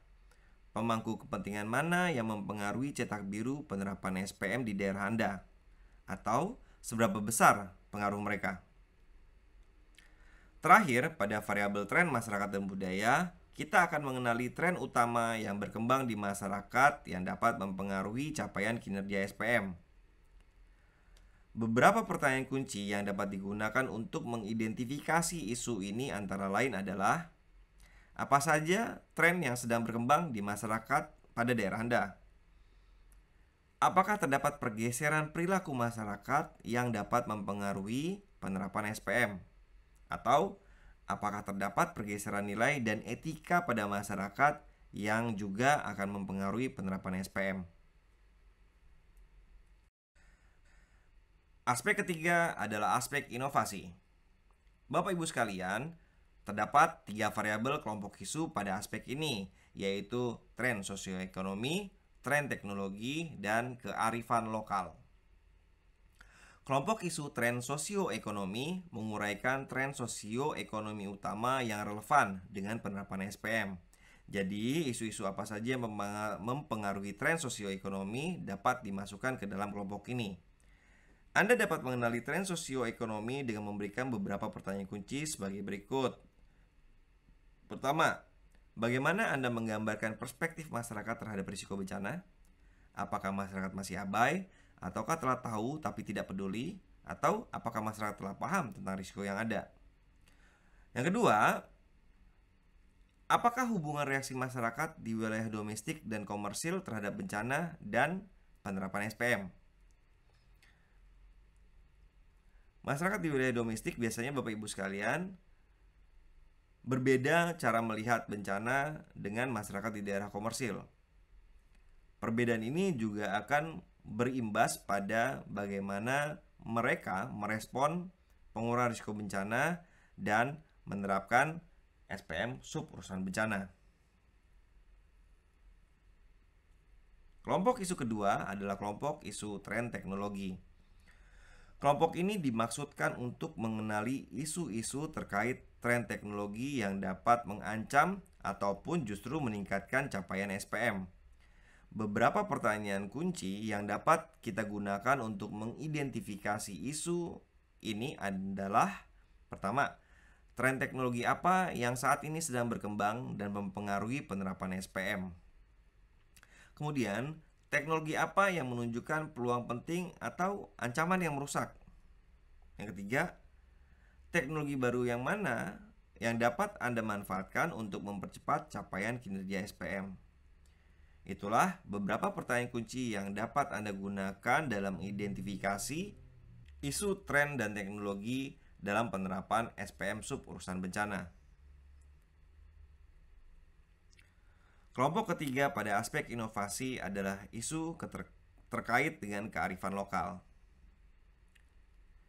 pemangku kepentingan mana yang mempengaruhi cetak biru penerapan SPM di daerah Anda? Atau seberapa besar pengaruh mereka? Terakhir, pada variabel tren masyarakat dan budaya, kita akan mengenali tren utama yang berkembang di masyarakat yang dapat mempengaruhi capaian kinerja SPM. Beberapa pertanyaan kunci yang dapat digunakan untuk mengidentifikasi isu ini antara lain adalah: apa saja tren yang sedang berkembang di masyarakat pada daerah Anda? Apakah terdapat pergeseran perilaku masyarakat yang dapat mempengaruhi penerapan SPM? Atau apakah terdapat pergeseran nilai dan etika pada masyarakat yang juga akan mempengaruhi penerapan SPM? Aspek ketiga adalah aspek inovasi. Bapak Ibu sekalian, terdapat 3 variabel kelompok isu pada aspek ini, yaitu tren sosioekonomi, tren teknologi, dan kearifan lokal. Kelompok isu tren sosioekonomi menguraikan tren sosioekonomi utama yang relevan dengan penerapan SPM. Jadi, isu-isu apa saja yang mempengaruhi tren sosioekonomi dapat dimasukkan ke dalam kelompok ini. Anda dapat mengenali tren sosioekonomi dengan memberikan beberapa pertanyaan kunci sebagai berikut. Pertama, bagaimana Anda menggambarkan perspektif masyarakat terhadap risiko bencana? Apakah masyarakat masih abai? Ataukah telah tahu tapi tidak peduli? Atau apakah masyarakat telah paham tentang risiko yang ada? Yang kedua, apakah hubungan reaksi masyarakat di wilayah domestik dan komersil terhadap bencana dan penerapan SPM? Masyarakat di wilayah domestik biasanya Bapak Ibu sekalian berbeda cara melihat bencana dengan masyarakat di daerah komersil. Perbedaan ini juga akan berimbas pada bagaimana mereka merespon pengurangan risiko bencana dan menerapkan SPM sub urusan bencana. Kelompok isu kedua adalah kelompok isu tren teknologi. Kelompok ini dimaksudkan untuk mengenali isu-isu terkait tren teknologi yang dapat mengancam ataupun justru meningkatkan capaian SPM. Beberapa pertanyaan kunci yang dapat kita gunakan untuk mengidentifikasi isu ini adalah: pertama, tren teknologi apa yang saat ini sedang berkembang dan mempengaruhi penerapan SPM? Kemudian, teknologi apa yang menunjukkan peluang penting atau ancaman yang merusak? Yang ketiga, teknologi baru yang mana yang dapat Anda manfaatkan untuk mempercepat capaian kinerja SPM? Itulah beberapa pertanyaan kunci yang dapat Anda gunakan dalam identifikasi isu tren dan teknologi dalam penerapan SPM sub urusan bencana. Kelompok ketiga pada aspek inovasi adalah isu terkait dengan kearifan lokal.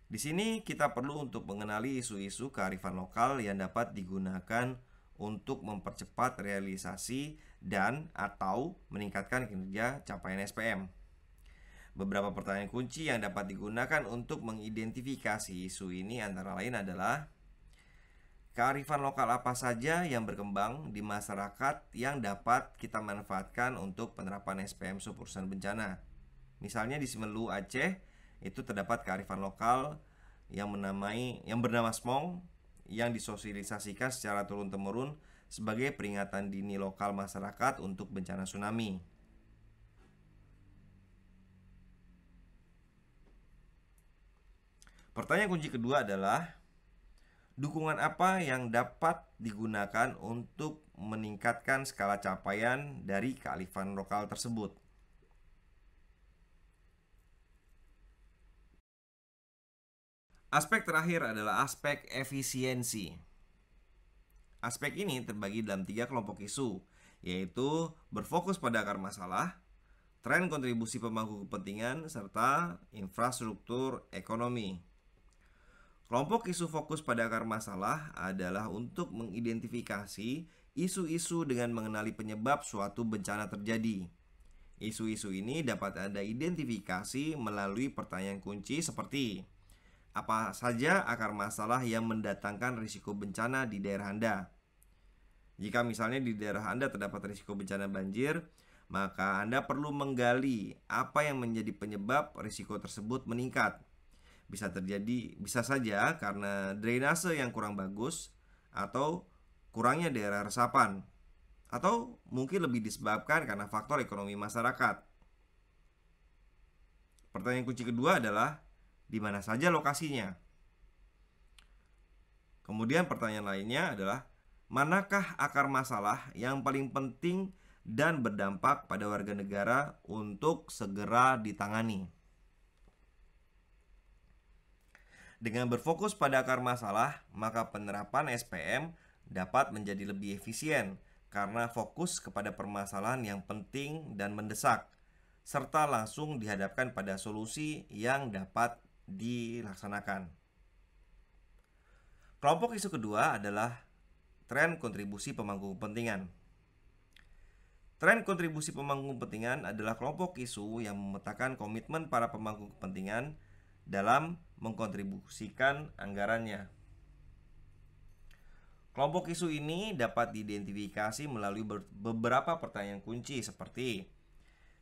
Di sini kita perlu untuk mengenali isu-isu kearifan lokal yang dapat digunakan untuk mempercepat realisasi dan atau meningkatkan kinerja capaian SPM. Beberapa pertanyaan kunci yang dapat digunakan untuk mengidentifikasi isu ini antara lain adalah: kearifan lokal apa saja yang berkembang di masyarakat yang dapat kita manfaatkan untuk penerapan SPM sub urusan bencana? Misalnya di Simelu, Aceh, itu terdapat kearifan lokal yang bernama Smong yang disosialisasikan secara turun-temurun sebagai peringatan dini lokal masyarakat untuk bencana tsunami. Pertanyaan kunci kedua adalah: dukungan apa yang dapat digunakan untuk meningkatkan skala capaian dari kearifan lokal tersebut? Aspek terakhir adalah aspek efisiensi. Aspek ini terbagi dalam 3 kelompok isu, yaitu berfokus pada akar masalah, tren kontribusi pemangku kepentingan, serta infrastruktur ekonomi. Kelompok isu fokus pada akar masalah adalah untuk mengidentifikasi isu-isu dengan mengenali penyebab suatu bencana terjadi. Isu-isu ini dapat Anda identifikasi melalui pertanyaan kunci seperti: apa saja akar masalah yang mendatangkan risiko bencana di daerah Anda? Jika misalnya di daerah Anda terdapat risiko bencana banjir, maka Anda perlu menggali apa yang menjadi penyebab risiko tersebut meningkat. Bisa saja karena drainase yang kurang bagus, atau kurangnya daerah resapan, atau mungkin lebih disebabkan karena faktor ekonomi masyarakat. Pertanyaan kunci kedua adalah di mana saja lokasinya. Kemudian pertanyaan lainnya adalah manakah akar masalah yang paling penting dan berdampak pada warga negara untuk segera ditangani. Dengan berfokus pada akar masalah, maka penerapan SPM dapat menjadi lebih efisien karena fokus kepada permasalahan yang penting dan mendesak, serta langsung dihadapkan pada solusi yang dapat dilaksanakan. Kelompok isu kedua adalah tren kontribusi pemangku kepentingan. Tren kontribusi pemangku kepentingan adalah kelompok isu yang memetakan komitmen para pemangku kepentingan dalam mengkontribusikan anggarannya. Kelompok isu ini dapat diidentifikasi melalui beberapa pertanyaan kunci seperti: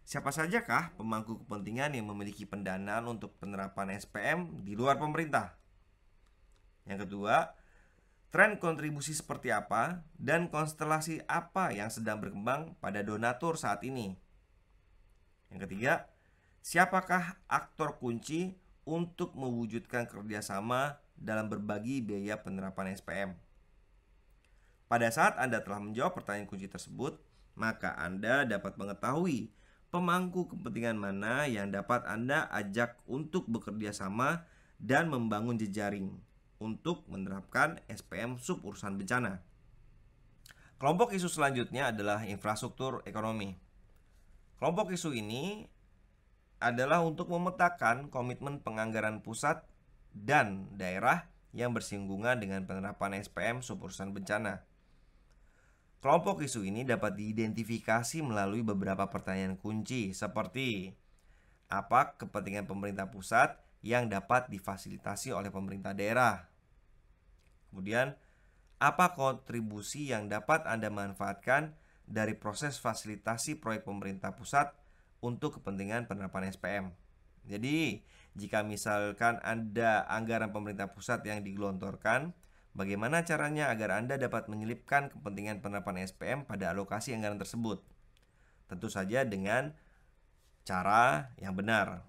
siapa sajakah pemangku kepentingan yang memiliki pendanaan untuk penerapan SPM di luar pemerintah? Yang kedua, tren kontribusi seperti apa dan konstelasi apa yang sedang berkembang pada donatur saat ini? Yang ketiga, siapakah aktor kunci untuk mewujudkan kerjasama dalam berbagi biaya penerapan SPM? Pada saat Anda telah menjawab pertanyaan kunci tersebut, maka Anda dapat mengetahui pemangku kepentingan mana yang dapat Anda ajak untuk bekerja sama dan membangun jejaring untuk menerapkan SPM sub urusan bencana. Kelompok isu selanjutnya adalah infrastruktur ekonomi. Kelompok isu ini adalah untuk memetakan komitmen penganggaran pusat dan daerah yang bersinggungan dengan penerapan SPM sub urusan bencana. Kelompok isu ini dapat diidentifikasi melalui beberapa pertanyaan kunci seperti: apa kepentingan pemerintah pusat yang dapat difasilitasi oleh pemerintah daerah? Kemudian, apa kontribusi yang dapat Anda manfaatkan dari proses fasilitasi proyek pemerintah pusat untuk kepentingan penerapan SPM? Jadi, jika misalkan ada anggaran pemerintah pusat yang digelontorkan, bagaimana caranya agar Anda dapat menyelipkan kepentingan penerapan SPM pada alokasi anggaran tersebut? Tentu saja dengan cara yang benar.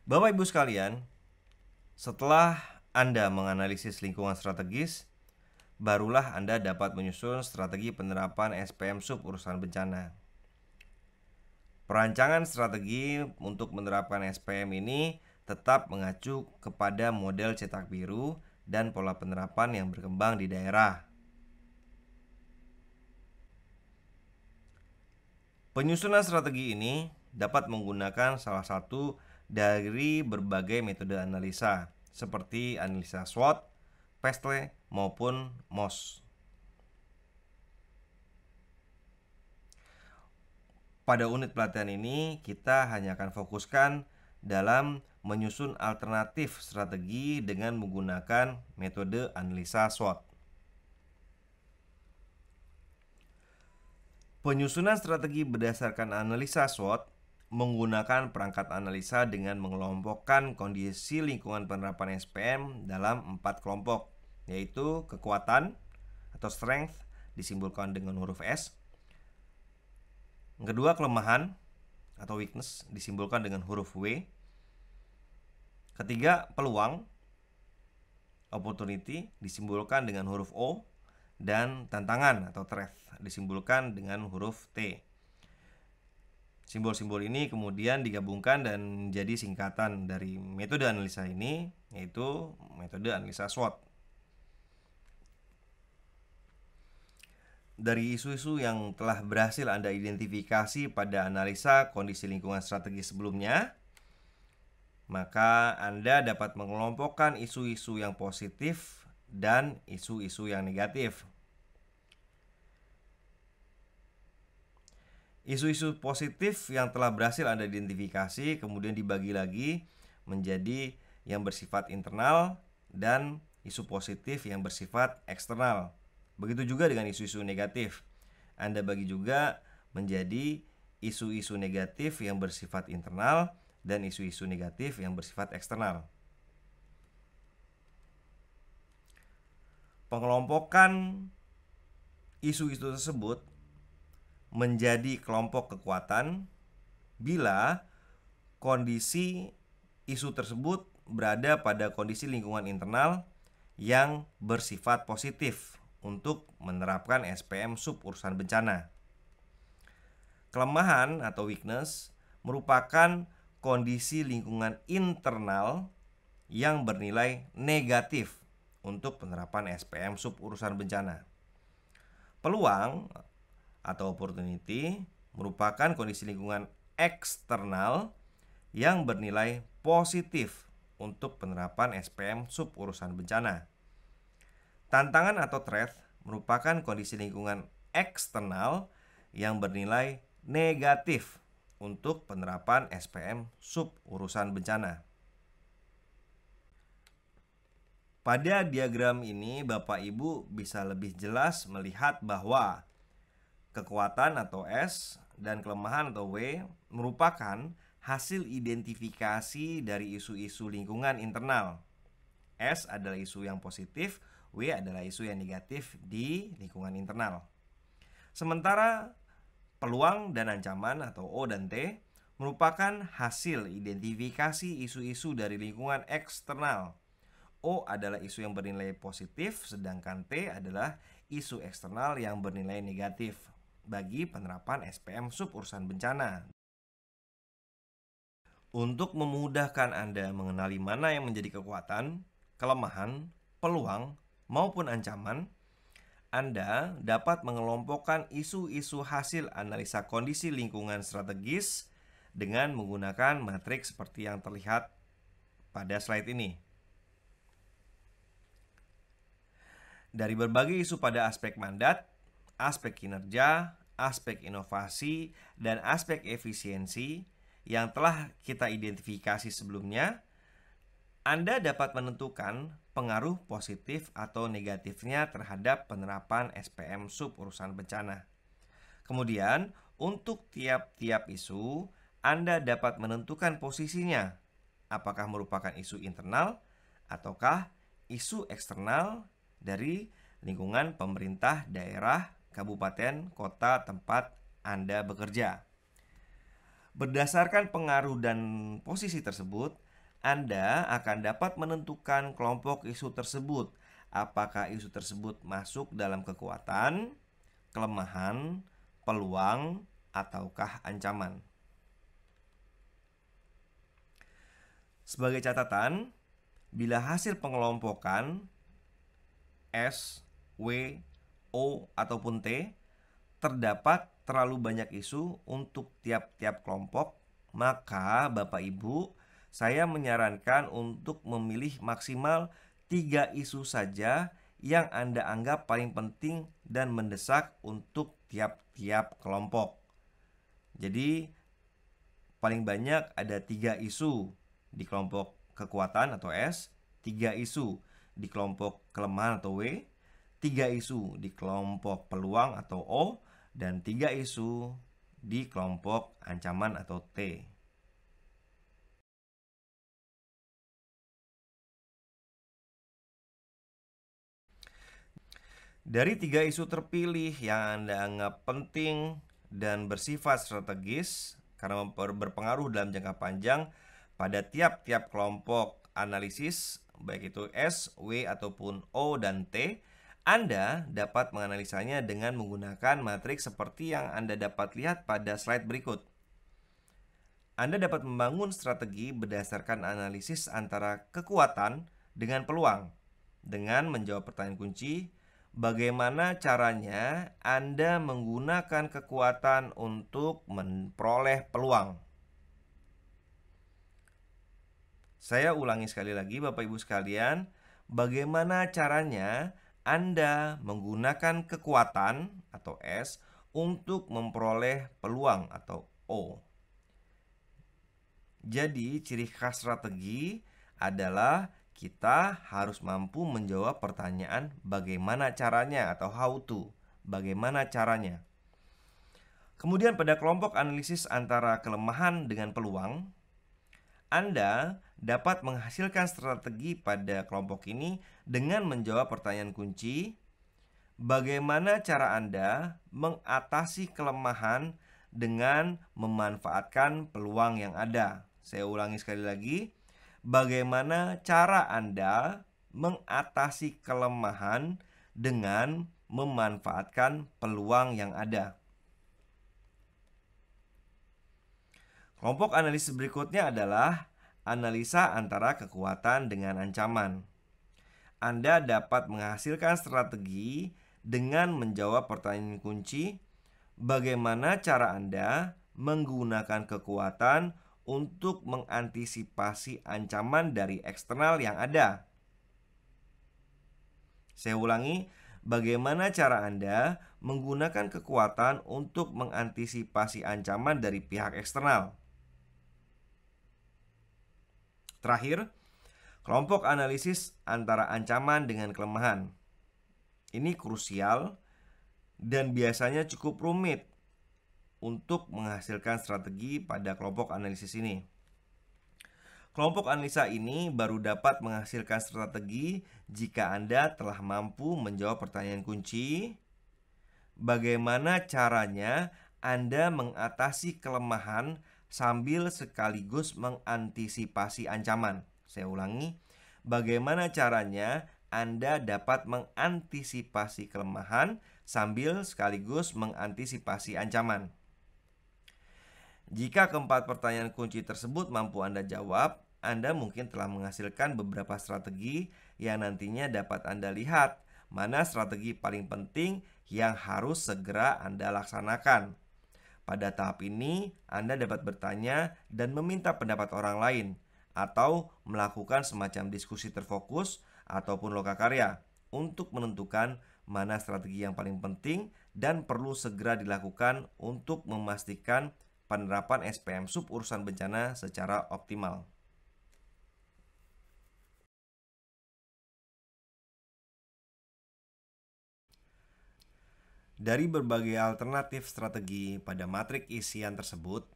Bapak Ibu sekalian, setelah Anda menganalisis lingkungan strategis, barulah Anda dapat menyusun strategi penerapan SPM sub urusan bencana. Perancangan strategi untuk menerapkan SPM ini tetap mengacu kepada model cetak biru dan pola penerapan yang berkembang di daerah. Penyusunan strategi ini dapat menggunakan salah satu dari berbagai metode analisa seperti analisa SWOT, PESTLE, maupun MOS. Pada unit pelatihan ini, kita hanya akan fokuskan dalam menyusun alternatif strategi dengan menggunakan metode analisa SWOT. Penyusunan strategi berdasarkan analisa SWOT menggunakan perangkat analisa dengan mengelompokkan kondisi lingkungan penerapan SPM dalam 4 kelompok, yaitu kekuatan atau strength disimbolkan dengan huruf S. Yang kedua, kelemahan atau weakness disimbolkan dengan huruf W. Ketiga, peluang, opportunity disimbolkan dengan huruf O. dan tantangan atau threat disimbolkan dengan huruf T. Simbol-simbol ini kemudian digabungkan dan menjadi singkatan dari metode analisa ini, yaitu metode analisa SWOT. Dari isu-isu yang telah berhasil Anda identifikasi pada analisa kondisi lingkungan strategis sebelumnya, maka Anda dapat mengelompokkan isu-isu yang positif dan isu-isu yang negatif. Isu-isu positif yang telah berhasil Anda identifikasi kemudian dibagi lagi menjadi yang bersifat internal dan isu positif yang bersifat eksternal. Begitu juga dengan isu-isu negatif. Anda bagi juga menjadi isu-isu negatif yang bersifat internal dan isu-isu negatif yang bersifat eksternal. Pengelompokan isu-isu tersebut menjadi kelompok kekuatan bila kondisi isu tersebut berada pada kondisi lingkungan internal yang bersifat positif untuk menerapkan SPM sub urusan bencana. Kelemahan atau weakness merupakan kondisi lingkungan internal yang bernilai negatif untuk penerapan SPM sub urusan bencana. Peluang atau opportunity merupakan kondisi lingkungan eksternal yang bernilai positif untuk penerapan SPM sub urusan bencana. Tantangan atau threat merupakan kondisi lingkungan eksternal yang bernilai negatif untuk penerapan SPM sub urusan bencana. Pada diagram ini Bapak Ibu bisa lebih jelas melihat bahwa kekuatan atau S dan kelemahan atau W merupakan hasil identifikasi dari isu-isu lingkungan internal. S adalah isu yang positif, W adalah isu yang negatif di lingkungan internal. Sementara peluang dan ancaman atau O dan T merupakan hasil identifikasi isu-isu dari lingkungan eksternal. O adalah isu yang bernilai positif, sedangkan T adalah isu eksternal yang bernilai negatif bagi penerapan SPM sub urusan bencana. Untuk memudahkan Anda mengenali mana yang menjadi kekuatan, kelemahan, peluang, maupun ancaman, Anda dapat mengelompokkan isu-isu hasil analisa kondisi lingkungan strategis dengan menggunakan matriks seperti yang terlihat pada slide ini. Dari berbagai isu pada aspek mandat, aspek kinerja, aspek inovasi, dan aspek efisiensi yang telah kita identifikasi sebelumnya, Anda dapat menentukan pengaruh positif atau negatifnya terhadap penerapan SPM sub urusan bencana. Kemudian, untuk tiap-tiap isu, Anda dapat menentukan posisinya, apakah merupakan isu internal ataukah isu eksternal dari lingkungan pemerintah daerah, kabupaten, kota tempat Anda bekerja. Berdasarkan pengaruh dan posisi tersebut, Anda akan dapat menentukan kelompok isu tersebut. Apakah isu tersebut masuk dalam kekuatan, kelemahan, peluang, ataukah ancaman. Sebagai catatan, bila hasil pengelompokan S, W, O, ataupun T terdapat terlalu banyak isu untuk tiap-tiap kelompok, maka Bapak Ibu, saya menyarankan untuk memilih maksimal 3 isu saja yang Anda anggap paling penting dan mendesak untuk tiap-tiap kelompok. Jadi paling banyak ada 3 isu di kelompok kekuatan atau S, 3 isu di kelompok kelemahan atau W, 3 isu di kelompok peluang atau O, dan 3 isu di kelompok ancaman atau T. Dari 3 isu terpilih yang Anda anggap penting dan bersifat strategis karena berpengaruh dalam jangka panjang pada tiap-tiap kelompok analisis, baik itu S, W, ataupun O dan T, Anda dapat menganalisanya dengan menggunakan matriks seperti yang Anda dapat lihat pada slide berikut. Anda dapat membangun strategi berdasarkan analisis antara kekuatan dengan peluang. Dengan menjawab pertanyaan kunci, bagaimana caranya Anda menggunakan kekuatan untuk memperoleh peluang? Saya ulangi sekali lagi Bapak Ibu sekalian, bagaimana caranya Anda menggunakan kekuatan atau S untuk memperoleh peluang atau O. Jadi, ciri khas strategi adalah kita harus mampu menjawab pertanyaan bagaimana caranya atau how to, bagaimana caranya. Kemudian pada kelompok analisis antara kelemahan dengan peluang, Anda dapat menghasilkan strategi pada kelompok ini dengan menjawab pertanyaan kunci, bagaimana cara Anda mengatasi kelemahan dengan memanfaatkan peluang yang ada. Saya ulangi sekali lagi, bagaimana cara Anda mengatasi kelemahan dengan memanfaatkan peluang yang ada. Kelompok analisis berikutnya adalah analisa antara kekuatan dengan ancaman. Anda dapat menghasilkan strategi dengan menjawab pertanyaan kunci, bagaimana cara Anda menggunakan kekuatan untuk mengantisipasi ancaman dari eksternal yang ada. Saya ulangi, bagaimana cara Anda menggunakan kekuatan untuk mengantisipasi ancaman dari pihak eksternal. Terakhir, kelompok analisis antara ancaman dengan kelemahan. Ini krusial dan biasanya cukup rumit untuk menghasilkan strategi pada kelompok analisis ini. Kelompok analisa ini baru dapat menghasilkan strategi jika Anda telah mampu menjawab pertanyaan kunci, bagaimana caranya Anda mengatasi kelemahan sambil sekaligus mengantisipasi ancaman. Saya ulangi, bagaimana caranya Anda dapat mengantisipasi kelemahan sambil sekaligus mengantisipasi ancaman. Jika keempat pertanyaan kunci tersebut mampu Anda jawab, Anda mungkin telah menghasilkan beberapa strategi yang nantinya dapat Anda lihat mana strategi paling penting yang harus segera Anda laksanakan. Pada tahap ini, Anda dapat bertanya dan meminta pendapat orang lain, atau melakukan semacam diskusi terfokus ataupun lokakarya untuk menentukan mana strategi yang paling penting dan perlu segera dilakukan untuk memastikan penerapan SPM sub urusan bencana secara optimal. Dari berbagai alternatif strategi pada matrik isian tersebut,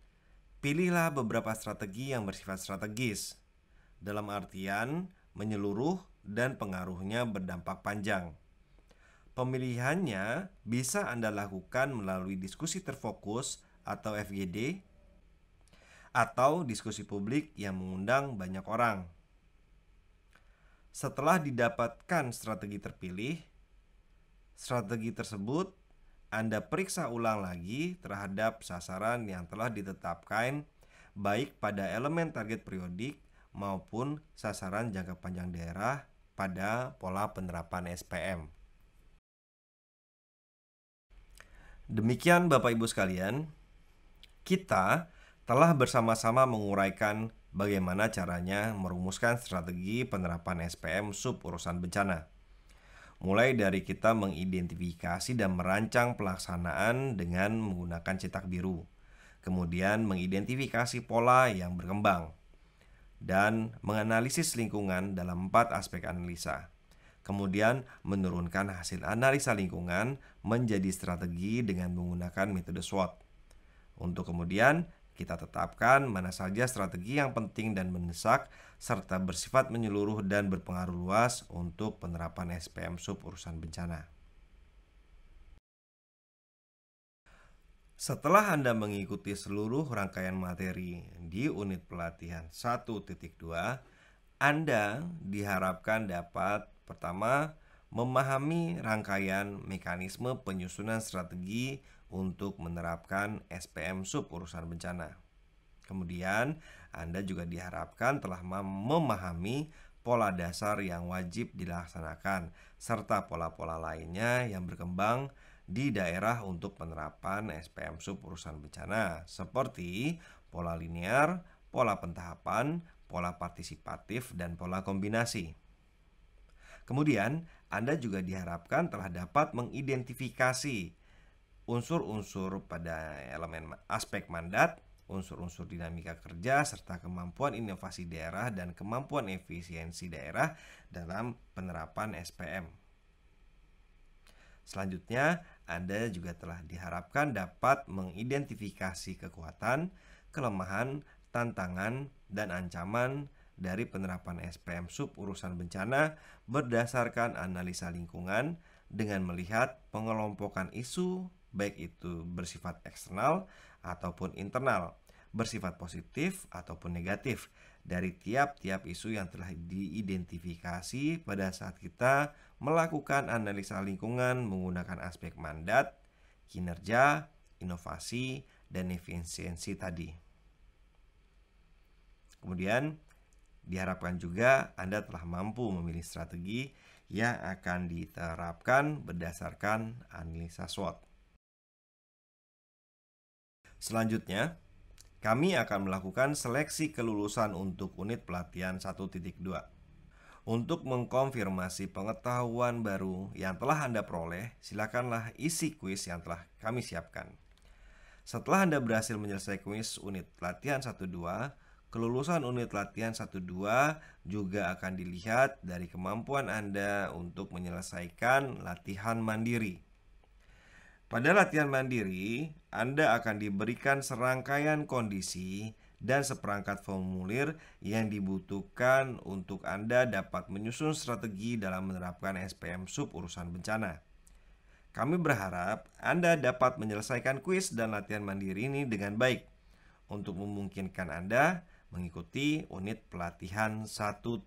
pilihlah beberapa strategi yang bersifat strategis, dalam artian menyeluruh dan pengaruhnya berdampak panjang. Pemilihannya bisa Anda lakukan melalui diskusi terfokus atau FGD, atau diskusi publik yang mengundang banyak orang. Setelah didapatkan strategi terpilih, strategi tersebut Anda periksa ulang lagi terhadap sasaran yang telah ditetapkan, baik pada elemen target periodik maupun sasaran jangka panjang daerah pada pola penerapan SPM. Demikian Bapak Ibu sekalian, kita telah bersama-sama menguraikan bagaimana caranya merumuskan strategi penerapan SPM sub urusan bencana. Mulai dari kita mengidentifikasi dan merancang pelaksanaan dengan menggunakan cetak biru, kemudian mengidentifikasi pola yang berkembang, dan menganalisis lingkungan dalam 4 aspek analisa. Kemudian menurunkan hasil analisa lingkungan menjadi strategi dengan menggunakan metode SWOT. Untuk kemudian kita tetapkan mana saja strategi yang penting dan mendesak serta bersifat menyeluruh dan berpengaruh luas untuk penerapan SPM sub urusan bencana. Setelah Anda mengikuti seluruh rangkaian materi di unit pelatihan 1.2, Anda diharapkan dapat pertama memahami rangkaian mekanisme penyusunan strategi untuk menerapkan SPM sub urusan bencana. Kemudian, Anda juga diharapkan telah memahami pola dasar yang wajib dilaksanakan, serta pola-pola lainnya yang berkembang di daerah untuk penerapan SPM sub urusan bencana, seperti pola linear, pola pentahapan, pola partisipatif, dan pola kombinasi. Kemudian, Anda juga diharapkan telah dapat mengidentifikasi unsur-unsur pada elemen aspek mandat, unsur-unsur dinamika kerja, serta kemampuan inovasi daerah dan kemampuan efisiensi daerah dalam penerapan SPM. Selanjutnya, Anda juga telah diharapkan dapat mengidentifikasi kekuatan, kelemahan, tantangan, dan ancaman dari penerapan SPM sub urusan bencana berdasarkan analisa lingkungan dengan melihat pengelompokan isu, baik itu bersifat eksternal ataupun internal, bersifat positif ataupun negatif dari tiap-tiap isu yang telah diidentifikasi pada saat kita melakukan analisa lingkungan menggunakan aspek mandat, kinerja, inovasi, dan efisiensi tadi. Kemudian, diharapkan juga Anda telah mampu memilih strategi yang akan diterapkan berdasarkan analisa SWOT. Selanjutnya, kami akan melakukan seleksi kelulusan untuk unit pelatihan 1.2. Untuk mengkonfirmasi pengetahuan baru yang telah Anda peroleh, silakanlah isi kuis yang telah kami siapkan. Setelah Anda berhasil menyelesaikan kuis unit pelatihan 1.2, kelulusan unit latihan 1.2 juga akan dilihat dari kemampuan Anda untuk menyelesaikan latihan mandiri. Pada latihan mandiri, Anda akan diberikan serangkaian kondisi dan seperangkat formulir yang dibutuhkan untuk Anda dapat menyusun strategi dalam menerapkan SPM sub urusan bencana. Kami berharap Anda dapat menyelesaikan kuis dan latihan mandiri ini dengan baik untuk memungkinkan Anda mengikuti unit pelatihan 1.3.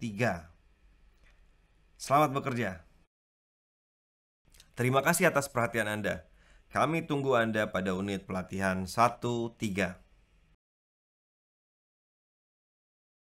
Selamat bekerja. Terima kasih atas perhatian Anda. Kami tunggu Anda pada unit pelatihan 1.3.